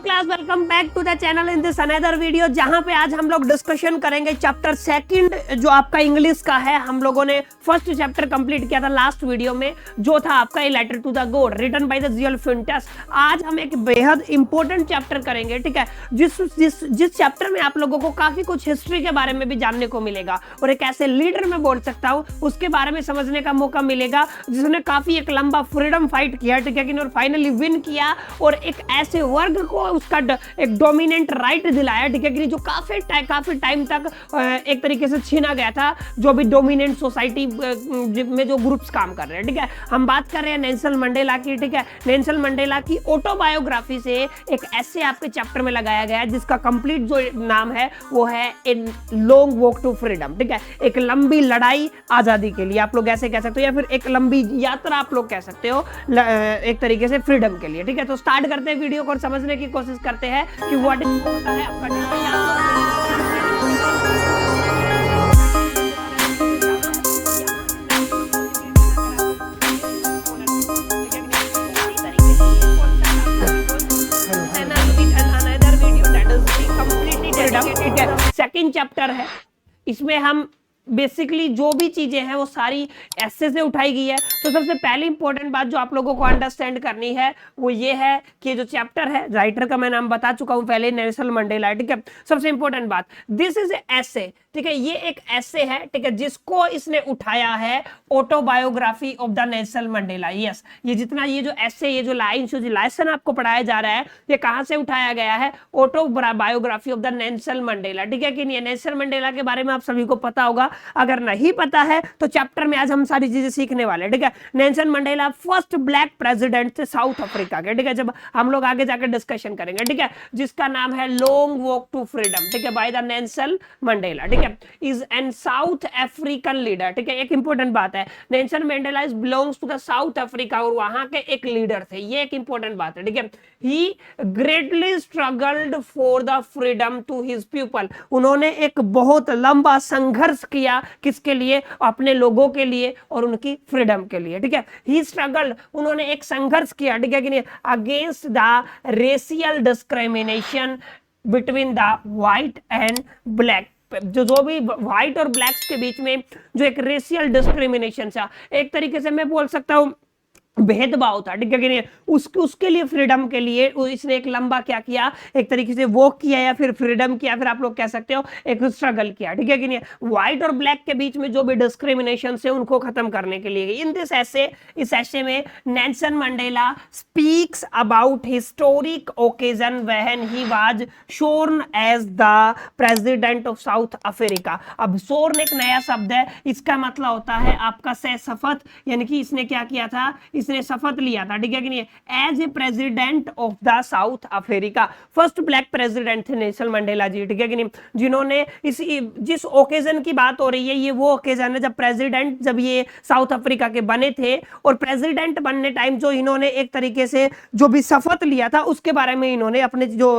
Class, welcome back to the channel in this another video, जहां पे आज हम लोग डिस्कशन करेंगे चैप्टर सेकंड जो आपका इंग्लिश का है। हम लोगों ने फर्स्ट चैप्टर कंप्लीट किया था लास्ट वीडियो में, जो था आपका a letter to the god written by the G L Fuentes. आज हम एक बेहद इंपॉर्टेंट चैप्टर करेंगे, ठीक है, जिस चैप्टर में आप लोगों को काफी कुछ हिस्ट्री के बारे में भी जानने को मिलेगा और एक ऐसे लीडर में बोल सकता हूं उसके बारे में समझने का मौका मिलेगा जिसने काफी एक लंबा फ्रीडम फाइट किया, ठीक है, और फाइनली विन किया और एक ऐसे वर्ग को उसका एक डोमिनेंट राइट दिलाया, ठीक है, कि जो काफी टाइम तक एक तरीके से छीना गया था, जो भी डोमिनेंट सोसाइटी में जो ग्रुप्स काम कर रहे हैं, ठीक है। हम बात कर रहे हैं नेल्सन मंडेला की, ठीक है। नेल्सन मंडेला की ऑटोबायोग्राफी से एक ऐसे आपके चैप्टर में लगाया गया है जिसका कंप्लीट जो नाम है वो है a long walk to freedom, ठीक है, एक लंबी लड़ाई आजादी के लिए, आप लोग ऐसे कह सकते हो, या फिर एक लंबी यात्रा आप लोग कह सकते हो एक तरीके से फ्रीडम के लिए, ठीक है। तो स्टार्ट करते हैं वीडियो को और समझने की कोशिश करते हैं कि व्हाट होता है आपका सेकंड चैप्टर है। इसमें हम बेसिकली जो भी चीजें हैं वो सारी ऐसे से उठाई गई है। तो सबसे पहली इंपॉर्टेंट बात जो आप लोगों को अंडरस्टैंड करनी है वो ये है कि जो चैप्टर है, राइटर का मैं नाम बता चुका हूं पहले, नेल्सन मंडेला, ठीक है। सबसे इंपॉर्टेंट बात, दिस इज एसे, ठीक है, ये एक ऐसे है, ठीक है, जिसको इसने उठाया है autobiography of the Nelson Mandela. Yes, ये जितना ये जो ऐसे ये जो लाइन जो लेसन आपको पढ़ाया जा रहा है ये कहां से उठाया गया है? Autobiography of the Nelson Mandela, ठीक है कि नहीं। नेल्सन मंडेला के बारे में आप सभी को पता होगा, अगर नहीं पता है तो चैप्टर में आज हम सारी चीजें सीखने वाले हैं, ठीक है। Nelson Mandela first black president थे साउथ अफ्रीका के, ठीक है, जब हम लोग आगे जाकर डिस्कशन करेंगे, ठीक है, जिसका नाम है लॉन्ग वॉक टू फ्रीडम, ठीक है, बाय द नेल्सन मंडेला, ठीक है, is an South African leader, ठीक है। एक इंपॉर्टेंट बात है, Nelson Mandela is belongs to the South Africa और वहां के एक लीडर थे, ये एक इंपॉर्टेंट बात है, ठीक है। He greatly struggled for the freedom to his people, उन्होंने एक बहुत लंबा संघर्ष किया, किसके लिए? अपने लोगों के लिए और उनकी फ्रीडम के लिए, ठीक है। ही स्ट्रगल्ड, उन्होंने एक संघर्ष किया, ठीक है कि नहीं, against the racial discrimination between the white and black, जो भी व्हाइट और ब्लैक्स के बीच में जो एक रेशियल डिस्क्रिमिनेशन था, एक तरीके से मैं बोल सकता हूं भेदभाव था, ठीक है कि नहीं, उसके लिए फ्रीडम के लिए इसने एक लंबा क्या किया, एक तरीके से वॉक किया या फिर फ्रीडम किया, फिर आप लोग कह सकते हो एक स्ट्रगल किया, ठीक है कि नहीं, व्हाइट और ब्लैक के बीच में जो भी डिस्क्रिमिनेशन है उनको खत्म करने के लिए। इन दिस ऐसे, इस ऐसे में Nelson Mandela speaks about historic occasion when he was sworn as the president of South Africa. अब शोर्न एक नया शब्द है, इसका मतलब होता है आपका सह शपथ, यानी कि इसने क्या किया था, इसने शपथ लिया था, ठीक है कि नहीं, as a president of the South Africa. First black president थे नेल्सन मंडेला जी, ठीक है कि नहीं, जिन्होंने जिस ओकेजन की बात हो रही है ये वो ओकेजन है जब प्रेसिडेंट, जब ये साउथ अफ्रीका के बने थे और प्रेसिडेंट बनने टाइम जो इन्होंने एक तरीके से जो भी शपथ लिया था उसके बारे में इन्होंने अपने जो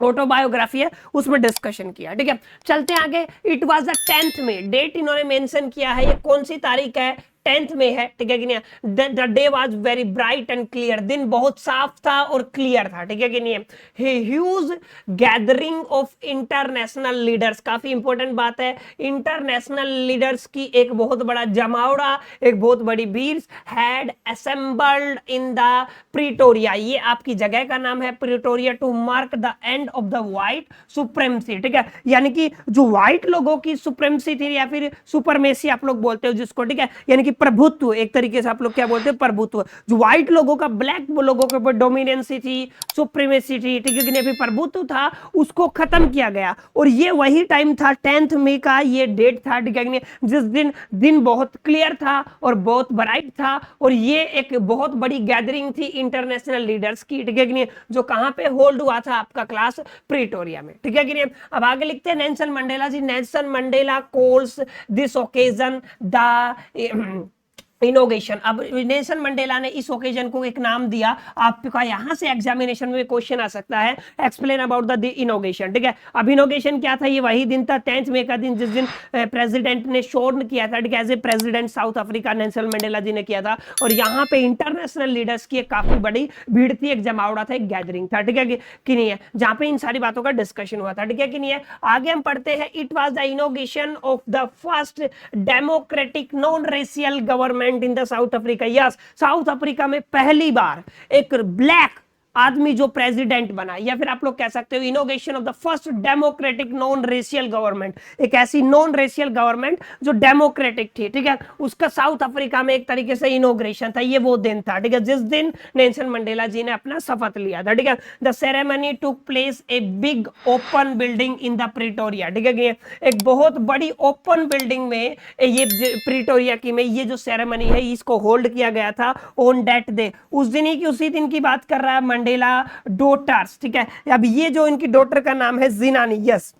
ऑटोबायोग्राफी है उसमें डिस्कशन किया, ठीक है। चलते हैं आगे। इट वाज द 10th में, डेट इन्होंने मेंशन किया है, ये कौन सी तारीख है? 10th में है, ठीक है कि नहीं। The day was very bright and clear, दिन बहुत साफ था और क्लियर था, ठीक है कि नहीं। Huge gathering of international leaders, काफी इंपॉर्टेंट बात है, इंटरनेशनल लीडर्स की एक बहुत बड़ा जमावड़ा, एक बहुत बड़ी भीड़ had assembled in the Pretoria, ये आपकी जगह का नाम है Pretoria, to mark the end of the white supremacy, ठीक है, यानी कि जो व्हाइट लोगों की सुप्रेमेसी थी या फिर सुपरमेसी आप लोग बोलते हो जिसको, ठीक है, यानी कि प्रभुत्व, एक तरीके से आप लोग क्या बोलते हैं, प्रभुत्व, जो व्हाइट लोगों का ब्लैक लोगों के ऊपर डोमिनेंसी थी, सुप्रीमेसी थी, ठीक है, फिर प्रभुत्व था, उसको खत्म किया गया। और ये वही टाइम था 10th मई का ये डेट था, ठीक है, जिस दिन बहुत क्लियर था और बहुत ब्राइट था और ये एक बहुत बड़ी गैदरिंग थी इंटरनेशनल लीडर्स की, ठीक है, जो कहां पे होल्ड हुआ था आपका क्लास प्रिटोरिया में, ठीक है। अब आगे लिखते हैं Nelson Mandela ji. Nelson Mandela calls this occasion the inauguration. अब नेल्सन मंडेला ने इस ओकेजन को एक नाम दिया, आपका यहां से एग्जामिनेशन में क्वेश्चन आ सकता है, एक्सप्लेन अबाउट द इनोगेशन। ठीक है, अब इनोगेशन क्या था, ये वही दिन था 10 मई का दिन जिस दिन प्रेसिडेंट ने शोर्न किया था, ठीक है, as a president South Africa Nelson Mandela ji ने किया था। और यहाँ पे इंटरनेशनल लीडर्स की एक काफी बड़ी भीड़ थी, एक जमावड़ा था, एक गैदरिंग था, ठीक है कि नहीं है, जहां पे इन सारी बातों का डिस्कशन हुआ था, ठीक है कि नहीं है। आगे हम पढ़ते हैं, it was the inauguration of the first democratic non racial government in the South Africa. Yes, South Africa में पहली बार एक ब्लैक आदमी जो प्रेसिडेंट बना, या फिर आप लोग कह सकते हो inauguration of the first democratic non racial government, एक ऐसी नॉन रेशियल गवर्नमेंट जो डेमोक्रेटिक थी, ठीक है, उसका साउथ अफ्रीका में एक तरीके से इनोग्रेशन था। ये वो दिन था, ठीक है, जिस दिन नेल्सन मंडेला जी ने अपना शपथ लिया था, ठीक है। The ceremony took place a big open building in the Pretoria, ठीक है, एक बहुत बड़ी ओपन बिल्डिंग में ये प्रिटोरिया की में ये जो सेरेमनी है इसको होल्ड किया गया था ऑन दैट डे, उस दिन ही की उसी दिन की बात कर रहा है मंडेला डॉटर्स, ठीक है। अब ये जो इनकी डॉटर का नाम है जिनानी, यस,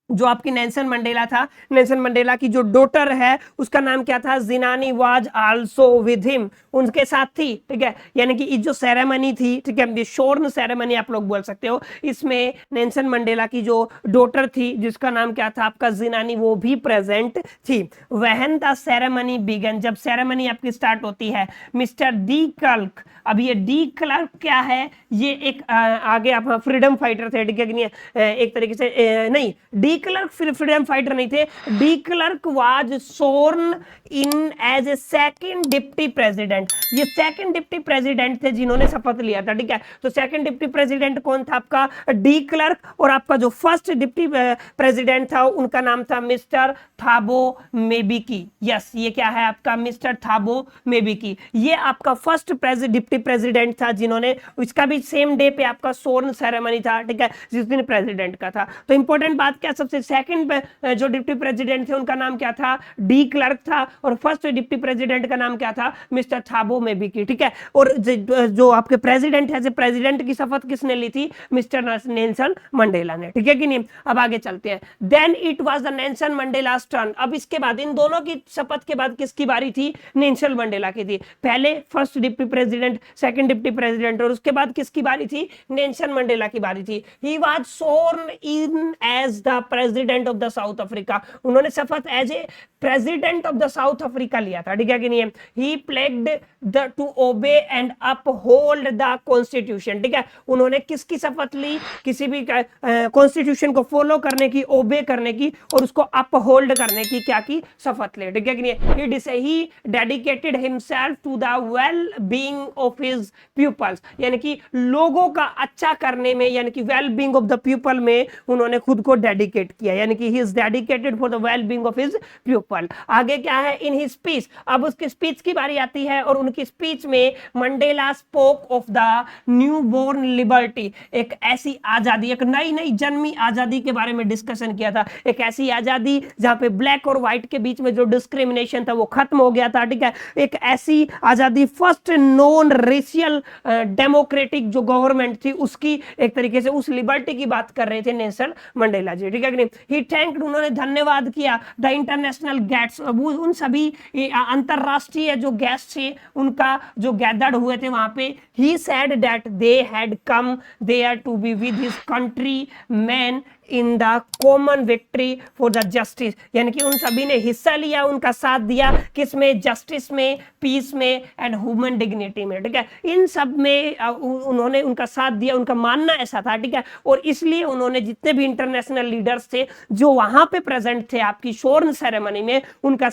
जो आपकी नेल्सन मंडेला था, नेल्सन मंडेला की जो डॉटर है उसका नाम क्या था, जिनानी वाज आल्सो विद हिम, उनके साथ थी, ठीक है। यानी कि ये जो सेरेमनी थी, ठीक है, ये शोर्न सेरेमनी आप लोग बोल सकते हो, इसमें नेल्सन मंडेला की जो डॉटर थी जिसका नाम क्या था आपका जिनानी, वो भी प्रेजेंट थी। व्हेन द सेरेमनी बिगन, जब सेरेमनी आपकी स्टार्ट होती है, मिस्टर डी क्लर्क, अब ये डी क्लर्क क्या है, ये एक आगे आप फ्रीडम फाइटर थे, ठीक है, एक तरीके से नहीं, डी क्लर्क फ्रीडम फाइटर नहीं थे, de Klerk was sworn in as a second deputy president, ये सेकंड डिप्टी प्रेसिडेंट थे जिन्होंने शपथ लिया था, ठीक है। तो सेकंड डिप्टी प्रेसिडेंट कौन था आपका, डी क्लर्क, और आपका जो फर्स्ट डिप्टी प्रेसिडेंट था उनका नाम था मिस्टर थाबो मेबिकी। यस, ये क्या है आपका मिस्टर थाबो मेबिकी, ये आपका फर्स्ट डिप्टी प्रेसिडेंट था जिन्होंने, इसका भी सेम डे पे आपका सोर्न सेरेमनी था, ठीक है, जिस दिन प्रेसिडेंट का था। तो इंपॉर्टेंट बात क्या, सबसे सेकंड जो डिप्टी प्रेसिडेंट थे उनका नाम क्या था, डी क्लर्क था, और फर्स्ट डिप्टी प्रेसिडेंट का नाम क्या था, मिस्टर थाबो मेबिकी, ठीक है। और जो आपके प्रेसिडेंट है, प्रेसिडेंट की शपथ किसने ली थी, मिस्टर नेल्सन मंडेला ने, ठीक है कि नहीं। अब आगे चलते हैं, then it was the Nelson Mandela turn. अब इसके बाद इन दोनों की शपथ के बाद किसकी बारी थी, नेल्सन मंडेला की थी। पहले first deputy president, second deputy president, और उसके बाद किसकी बारी थी, नेल्सन मंडेला की बारी थी। He was sworn in as the president of the South Africa, उन्होंने शपथ as a president of the South Africa लिया था, ठीक है कि नहीं। He pledged the to obey and uphold the constitution, ठीक है, उन्होंने किसकी शपथ ली, किसी भी कॉन्स्टिट्यूशन को फॉलो करने की, ओबे करने की, और उसको अपहोल्ड करने की क्या की, शपथ ले, ठीक है कि नहीं। He dedicated himself to the well being of his peoples, यानी कि लोगों का अच्छा करने में, यानी कि well being of the people में उन्होंने खुद को डेडिकेट किया, यानी कि he is dedicated for the well being of his people. आगे क्या है, इन हिज स्पीच, अब उसकी स्पीच की बारी आती है, और उनकी स्पीच में Mandela spoke of the newborn liberty, एक ऐसी आजादी, एक नई नई जन्मी आजादी के बारे में डिस्कशन किया था, एक ऐसी आजादी जहां पे ब्लैक और व्हाइट के बीच में जो डिस्क्रिमिनेशन था वो खत्म हो गया था, ठीक है, एक ऐसी आजादी, फर्स्ट नॉन रेशियल डेमोक्रेटिक जो गवर्नमेंट थी उसकी एक तरीके से उस लिबर्टी की बात कर रहे थे नेल्सन मंडेला जी, ठीक है कि नहीं। ही थैंक्ड, उन्होंने धन्यवाद किया, द इंटरनेशनल गेट्स, उन सभी अंतरराष्ट्रीय जो गेस्ट थे उनका जो गैदर्ड हुए थे वहां पे। He said that they had come there to be with his countryman in the common victory for the justice, यानी कि उन सभी ने हिस्सा लिया, उनका साथ दिया, किसमें, जस्टिस में, पीस में, एंड ह्यूमन डिग्निटी में, ठीक है, इन सब में उन्होंने उनका साथ दिया, उनका मानना ऐसा था, ठीक है। और इसलिए उन्होंने जितने भी इंटरनेशनल लीडर्स थे जो वहां पे प्रेजेंट थे आपकी शोर्न सेरेमनी में, उनका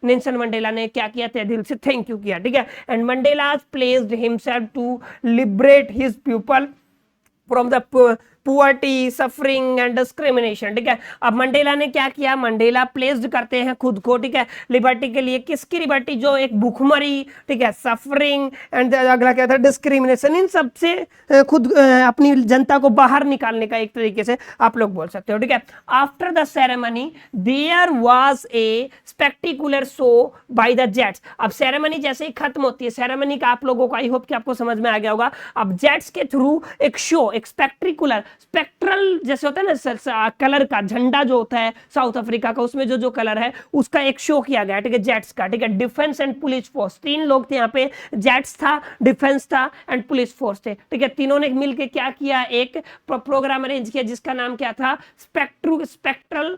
नेल्सन मंडेला ने क्या किया था, दिल से थैंक यू किया, ठीक है। And Mandela placed himself to liberate his people from the poverty, suffering and discrimination, ठीक है। अब मंडेला ने क्या किया, मंडेला प्लेस्ड करते हैं खुद को, ठीक है, लिबर्टी के लिए, किसकी लिबर्टी, जो एक भूखमरी, ठीक है, सफरिंग एंड अगला क्या था, डिस्क्रिमिनेशन, इन सब से खुद अपनी जनता को बाहर निकालने का एक तरीके से आप लोग बोल सकते हो, ठीक है। After the ceremony there was a spectacular show by the jets. अब सेरेमनी जैसे ही खत्म होती है, सेरेमनी का आप लोगों को आई होप कि आपको समझ में आ गया होगा, अब जेट्स के थ्रू एक शो, एक स्पेक्ट्रल जैसे होता है ना कलर का झंडा जो होता है साउथ अफ्रीका का, उसमें जो जो कलर है उसका एक शो किया गया, ठीक है, जेट्स का, ठीक है, डिफेंस एंड पुलिस फोर्स, 3 लोग थे यहाँ पे, जेट्स था, डिफेंस था एंड पुलिस फोर्स थे, ठीक है। तीनों ने मिलकर क्या किया, एक प्रोग्राम अरेंज किया जिसका नाम क्या था, स्पेक्ट्रल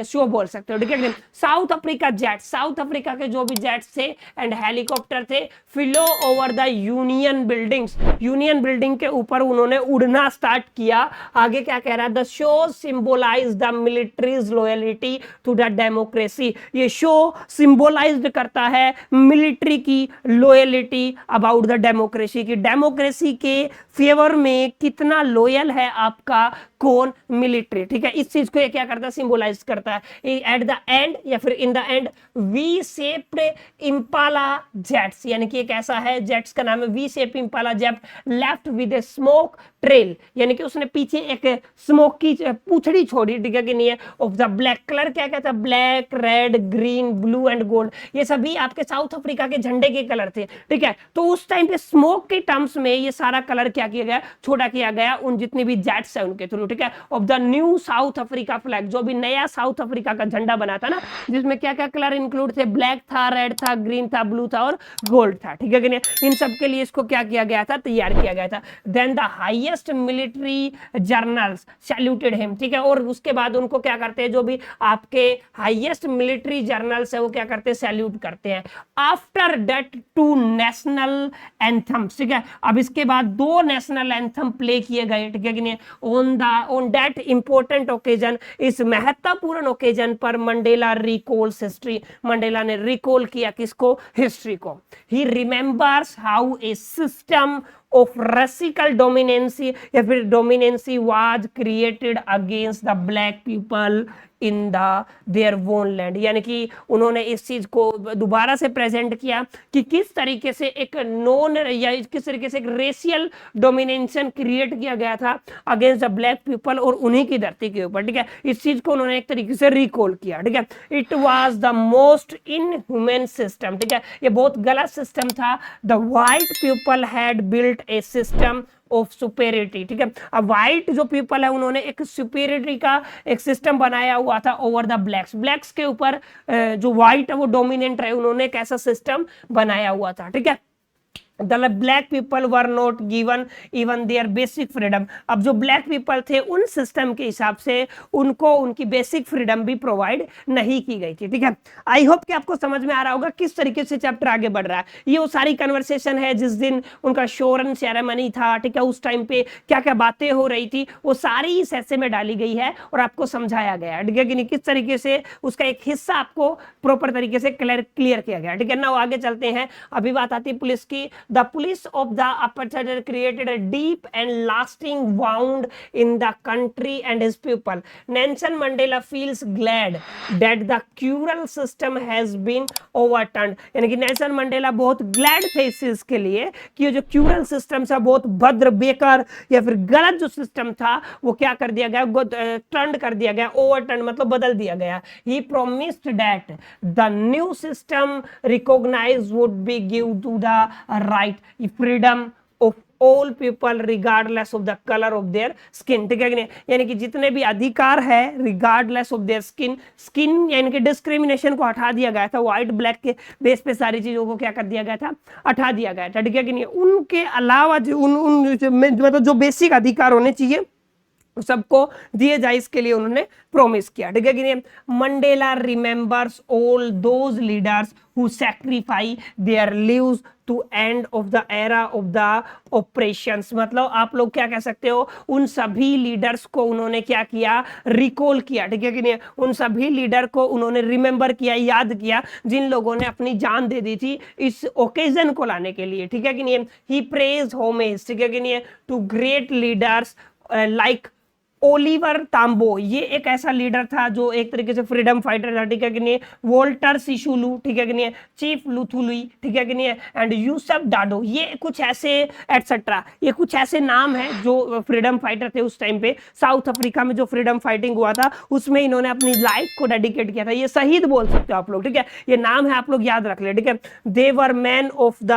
शो बोल सकते हो, ठीक है। South Africa jet, south Africa के जो भी जेट्स थे एंड हेलीकॉप्टर थे, flow over the union buildings, union building के ऊपर उन्होंने उड़ना स्टार्ट किया। आगे क्या कह रहा है, the show symbolize the military's loyalty to the democracy, ये शो सिंबलाइज करता है मिलिट्री की लॉयल्टी अबाउट द डेमोक्रेसी, की डेमोक्रेसी के फेवर में कितना लॉयल है आपका कौन, मिलिट्री, ठीक है। इस चीज को ये क्या करता है, सिंबलाइज करता है। एट द एंड या फिर in the end V shaped impala jets, यानी कि एक ऐसा है जेट्स का नाम है V shape impala jet, left with A smoke trail, यानी कि उसने पीछे एक स्मोक की पूछड़ी छोड़ी, ठीक है कि नहीं है, ऑफ द ब्लैक, कलर क्या कहता है, black, red, green, blue and gold, ये सभी आपके साउथ अफ्रीका के झंडे के कलर थे, ठीक है। तो उस टाइम पे स्मोक के टर्म्स में ये सारा कलर क्या किया गया, छोटा किया गया उन जितने भी जेट्स है उनके थ्रू, ठीक है, of the new south Africa flag, जो भी नया साउथ अफ्रीका का झंडा बना था ना, जिसमें क्या क्या कलर इंक्लूड थे, ब्लैक था, रेड था, ग्रीन था, ब्लू था और गोल्ड था, ठीक है कि नहीं। इन सब के लिए इसको क्या किया गया था, तैयार किया गया था। Then the highest military generals saluted him, ठीक है, और उसके बाद उनको क्या करते हैं, जो भी आपके हाईएस्ट मिलिट्री जर्नल्स है वो क्या करते हैं, सैल्यूट करते हैं। आफ्टर दैट 2 नेशनल एंथम्स, ठीक है, अब इसके बाद 2 नेशनल एंथम प्ले किए गए, ठीक है कि नहीं। ऑन दैट इंपॉर्टेंट ओकेजन, इस महत्वपूर्ण ओकेजन पर मंडेला रिकॉल्स हिस्ट्री, मंडेला ने रिकॉल किया किसको, हिस्ट्री को। He remembers how a system of racial dominancy या फिर dominancy was created against the black people in the their own land, यानी कि उन्होंने इस चीज को दोबारा से प्रेजेंट किया कि किस तरीके से एक नॉन या किस तरीके से एक रेशियल डोमिनेशन क्रिएट किया गया था अगेंस्ट द ब्लैक पीपल और उन्हीं की धरती के ऊपर, ठीक है। इस चीज को उन्होंने एक तरीके से रिकॉल किया, ठीक है। It was the most inhuman system, ठीक है, ये बहुत गलत सिस्टम था। The white people had built A system of superiority, ठीक है। अब व्हाइट जो पीपल है उन्होंने एक सुपेरिटी का एक सिस्टम बनाया हुआ था ओवर द ब्लैक्स, ब्लैक्स के ऊपर जो व्हाइट है वो डोमिनेंट रहे, उन्होंने एक ऐसा सिस्टम बनाया हुआ था, ठीक है। The black people were not given even their basic freedom, अब जो ब्लैक पीपल थे उन सिस्टम के हिसाब से उनको उनकी बेसिक फ्रीडम भी प्रोवाइड नहीं की गई थी, ठीक है। आई होप कि आपको समझ में आ रहा होगा किस तरीके से चैप्टर आगे बढ़ रहा है। ये वो सारी कन्वर्सेशन है जिस दिन उनका शोरन सेरेमनी था, ठीक है, उस टाइम पे क्या क्या बातें हो रही थी वो सारी इस ऐसे में डाली गई है और आपको समझाया गया है, ठीक है कि नहीं, किस तरीके से उसका एक हिस्सा आपको प्रॉपर तरीके से क्लियर किया गया, ठीक है ना। आगे चलते हैं, अभी बात आती है पुलिस की। The police of the apartheid created a deep and lasting wound in the country and his people. Nelson Mandela feels glad that the cruel system has been overturned. यानी कि नेल्सन मंडेला बहुत glad थे इस चीज के लिए कि ये जो क्यूरल सिस्टम था, बहुत भद्र, बेकार या फिर गलत जो सिस्टम था वो क्या कर दिया गया, टर्न कर दिया गया, ओवरटर्न मतलब बदल दिया गया। He promised that the new system recognized would be give to the right freedom of all people regardless of the color of their skin, ठीक है कि नहीं, यानी कि जितने भी अधिकार है regardless of their skin यानी कि डिस्क्रिमिनेशन को हटा दिया गया था, व्हाइट ब्लैक के बेस पे सारी चीजों को क्या कर दिया गया था, हटा दिया गया था, ठीक है कि नहीं। उनके अलावा जो उन मतलब जो बेसिक अधिकार होने चाहिए सबको दिए जाए इसके लिए उन्होंने प्रॉमिस किया, ठीक है कि नहीं। Mandela remembers all those leaders who sacrifice their lives to end of the era of the operations, मतलब आप लोग क्या कह सकते हो, उन सभी लीडर्स को उन्होंने क्या किया, रिकॉल किया, ठीक है कि नहीं। उन सभी लीडर को उन्होंने रिमेंबर किया, याद किया, जिन लोगों ने अपनी जान दे दी थी इस ओकेजन को लाने के लिए, ठीक है कि नहीं। ही प्रेज होमेज, ठीक है कि नहीं, to great leaders like Oliver Tambo, ये एक ऐसा लीडर था जो एक तरीके से फ्रीडम फाइटर था, ठीक है कि नहीं, वोल्टर सिशुलू, ठीक है कि नहीं, चीफ लुथुलुई, ठीक है कि नहीं, एंड यूसुफ डाडो, ये कुछ ऐसे एटसेट्रा, ये कुछ ऐसे नाम है जो फ्रीडम फाइटर थे उस टाइम पे साउथ अफ्रीका में जो फ्रीडम फाइटिंग हुआ था उसमें इन्होंने अपनी लाइफ को डेडिकेट किया था, ये शहीद बोल सकते हो आप लोग, ठीक है, ये नाम है, आप लोग याद रख ले, ठीक है। They were man of the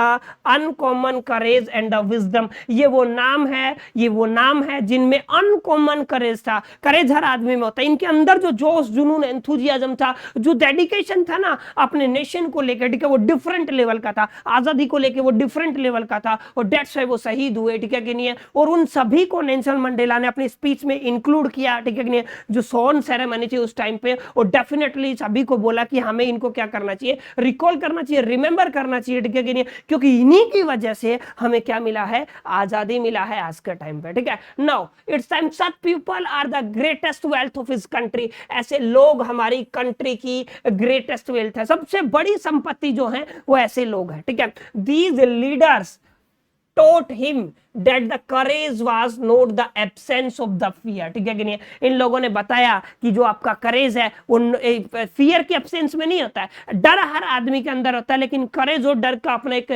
uncommon courage and the wisdom, ये वो नाम है, ये वो नाम है जिनमें अनकॉमन करेज था, करेज हर आदमी में होता है, इनके अंदर जो जोश जुनून एंथुजियाज्म था, जो डेडिकेशन था ना अपने नेशन को लेकर, ठीक है, वो डिफरेंट लेवल का था, आजादी को लेकर वो डिफरेंट लेवल का था, और डेट्स व्हाई वो शहीद हुए, ठीक है कि नहीं है। और उन सभी को नेल्सन मंडेला ने अपनी स्पीच में इंक्लूड किया, ठीक है कि नहीं, जो सॉन सेरेमनी थी उस टाइम पे, और डेफिनेटली सभी को बोला कि हमें इनको क्या करना चाहिए, रिकॉल करना चाहिए, रिमेंबर करना चाहिए, ठीक है कि नहीं, क्योंकि इन्हीं की वजह से हमें क्या मिला है, आजादी मिला है आज के टाइम पे, ठीक है। Now it's time, such people are the greatest wealth of his country, ऐसे लोग हमारी कंट्री की ग्रेटेस्ट वेल्थ है, सबसे बड़ी संपत्ति जो है वो ऐसे लोग हैं, ठीक है। These leaders taught him that the courage was not the absence of the fear, ठीक है कि नहीं, इन लोगों ने बताया कि जो आपका करेज है वो फियर की एब्सेंस में नहीं होता है, डर हर आदमी के अंदर होता है, लेकिन करेज और डर का अपना एक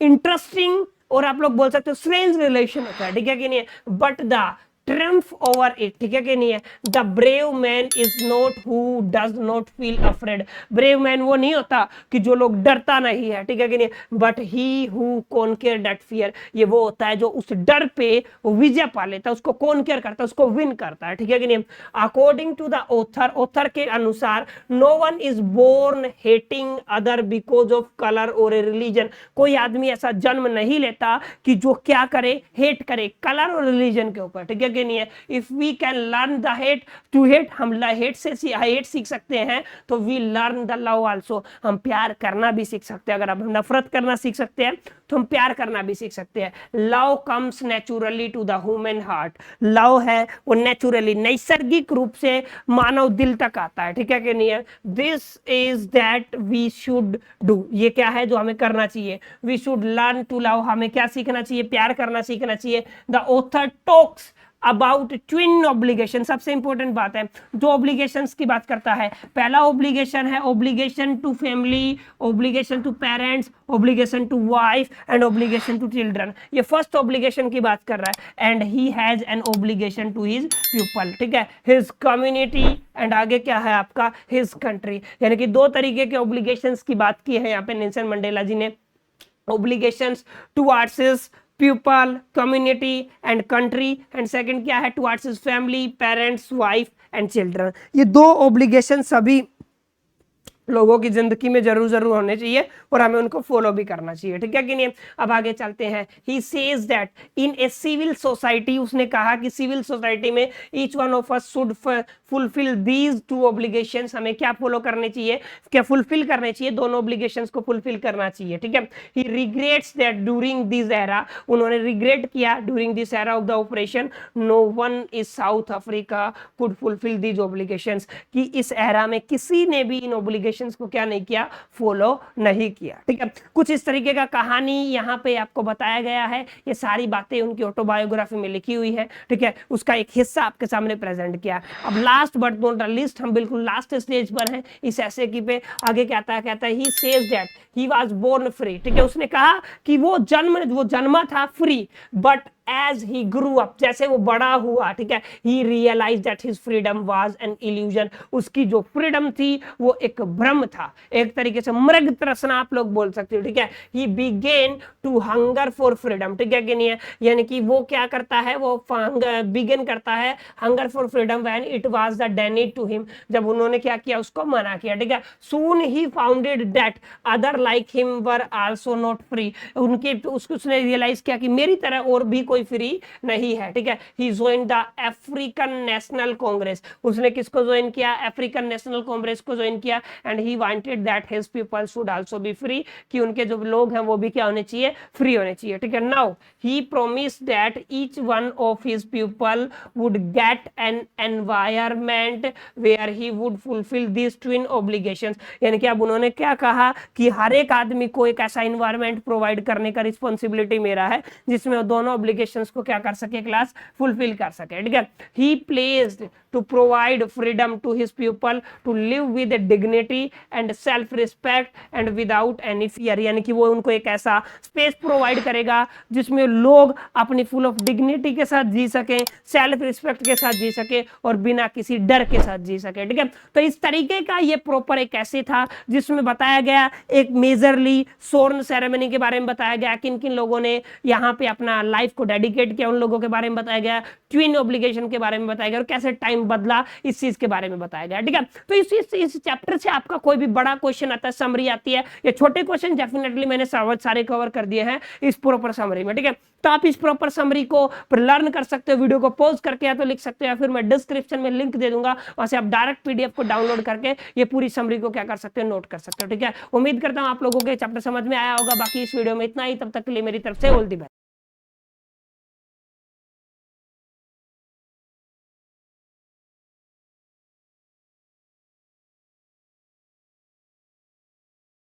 इंटरेस्टिंग और आप लोग बोल सकते हो स्ट्रेंज रिलेशन होता है, ठीक है कि नहीं, but the triumph over it, ठीक है कि नहीं है, the brave man is not who does not feel afraid, brave man वो नहीं होता कि जो लोग डरता नहीं है, ठीक है कि नहीं, but he who conquer that fear, ये वो होता है जो उस डर पे वो विजय पा लेता है, उसको कॉन्कर करता है, उसको विन करता है, ठीक है कि नहीं। According to the author, author के अनुसार, no one is born hating other because of colour और रिलीजन, कोई आदमी ऐसा जन्म नहीं लेता कि जो क्या करे, हेट करे कलर और रिलीजन के ऊपर, ठीक है, नहीं है। If we can learn the hate to hate, हम हेट से हेट सीख सकते हैं, तो we learn the love also, हम प्यार करना भी सीख सकते हैं, अगर हम नफरत करना सीख सकते हैं तो हम प्यार करना भी सीख सकते हैं। Love comes naturally to the human heart, love है वो नेचुरली नैसर्गिक रूप से मानव दिल तक आता है, ठीक है कि नहीं है। This is that we should do, ये क्या है जो हमें करना चाहिए, we should learn to love, हमें क्या सीखना चाहिए, प्यार करना सीखना चाहिए। The author talks about twin obligation, सबसे इंपॉर्टेंट बात है, जो ऑब्लिगेशंस की बात करता है, पहला ऑब्लिगेशन है obligation to family, obligation to parents, obligation to wife and obligation to children, ये फर्स्ट ऑब्लिगेशन की बात कर रहा है। And he has an obligation to his people, ठीक है, हिज कम्युनिटी, एंड आगे क्या है आपका, हिज कंट्री, यानी कि दो तरीके के ऑब्लिगेशंस की बात की है यहाँ पे नेल्सन मंडेला जी ने, obligations towards his people, community and country, and second क्या है, towards his family, parents, wife and children. ये दो ऑब्लिगेशन सभी लोगों की जिंदगी में जरूर होने चाहिए और हमें उनको फॉलो भी करना चाहिए, ठीक है कि नहीं। अब आगे चलते हैं। He says that in a civil society, उसने कहा कि सिविल सोसाइटी में each one of us should fulfil these two obligations, हमें क्या फॉलो करने चाहिए, क्या फुलफिल करने चाहिए, दोनों ऑब्लिगेशंस को फुलफिल करना चाहिए, ठीक है। He regrets that during this era, उन्होंने रिग्रेट किया during this era of the operation, no one is South Africa could fulfil these obligations, कि इस एरा में किसी ने भी इन ऑब्लिगेशन को क्या नहीं किया, फॉलो नहीं किया, ठीक है। कुछ इस तरीके का कहानी यहाँ पे आपको बताया गया है, ये सारी बातें उनकी ऑटोबायोग्राफी में लिखी हुई है, ठीक है, उसका एक हिस्सा आपके सामने प्रेजेंट किया। अब last but not the least, हम बिल्कुल लास्ट स्टेज पर हैं इस ऐसे की पे, आगे कहता है he says that he was born free, ठीक है, उसने कहा कि वो जन्मा था free, but as he grew up, जैसे वो बड़ा हुआ, ठीक है, he realized that his freedom was an illusion, उसकी जो फ्रीडम थी वो एक भ्रम था, एक तरीके से मृग तृष्णा आप लोग बोल सकते हो, ठीक है। he began to hunger for freedom, ठीक है कि नहीं है, यानी कि वो क्या करता है, वो बिगिन करता है hunger for freedom when it was the denied to him, जब उन्होंने क्या किया, उसको मना किया, ठीक है। soon he founded that other like him were also not free, उसने रियलाइज किया कि मेरी तरह और भी फ्री नहीं है, ठीक है। He join the African National Congress, उसने किसको ज्वाइन किया, अफ्रीकन नेशनल कांग्रेस को ज्वाइन किया, and he wanted that his people should also be free, कि उनके जो लोग हैं वो भी क्या होने चाहिए, फ्री होने चाहिए, ठीक है। Now he promised that each one of his people would get an environment where he would fulfil this twin obligations, यानी कि अब उन्होंने क्या कहा कि हर एक आदमी को एक ऐसा एनवायरनमेंट प्रोवाइड करने का रिस्पॉन्सिबिलिटी मेरा है जिसमें दोनों ऑब्लिगेशन ऑब्लिगेशंस को क्या कर सके क्लास, फुलफिल कर सके, ठीक है। He placed to provide freedom to his people to live with dignity and self respect and without any fear, यानी कि वो उनको एक ऐसा स्पेस प्रोवाइड करेगा जिसमें लोग अपनी फुल ऑफ डिग्निटी के साथ जी सके, सेल्फ रिस्पेक्ट के साथ जी सके और बिना किसी डर के साथ जी सके, ठीक है। तो इस तरीके का ये प्रॉपर एक ऐसे था जिसमें बताया गया एक मेजरली सोर्न सेरेमनी के बारे में बताया गया, किन किन लोगों ने यहाँ पे अपना लाइफ को डेडिकेट किया उन लोगों के बारे में बताया गया, ट्विन ऑब्लिगेशन के बारे में बताया गया और कैसे टाइम बदला इस चीज के बारे में बताया गया, ठीक है। तो इस चैप्टर से आपका कोई भी बड़ा क्वेश्चन आता है, समरी आती है, ये छोटे क्वेश्चन डेफिनेटली मैंने सारे कवर कर दिए हैं इस प्रॉपर समरी में, ठीक है। तो आप इस प्रॉपर समरी को लर्न कर सकते हो, वीडियो को पॉज करके या तो लिख सकते हो या फिर मैं डिस्क्रिप्शन में लिंक दे दूंगा, वहां से आप डायरेक्ट पीडीएफ को डाउनलोड करके ये पूरी समरी को क्या कर सकते हो, नोट कर सकते हो, ठीक है। उम्मीद करता हूं आप लोगों के चैप्टर समझ में आया होगा। बाकी इस वीडियो में इतना ही, तब तक के लिए मेरी तरफ से ऑल द बेस्ट।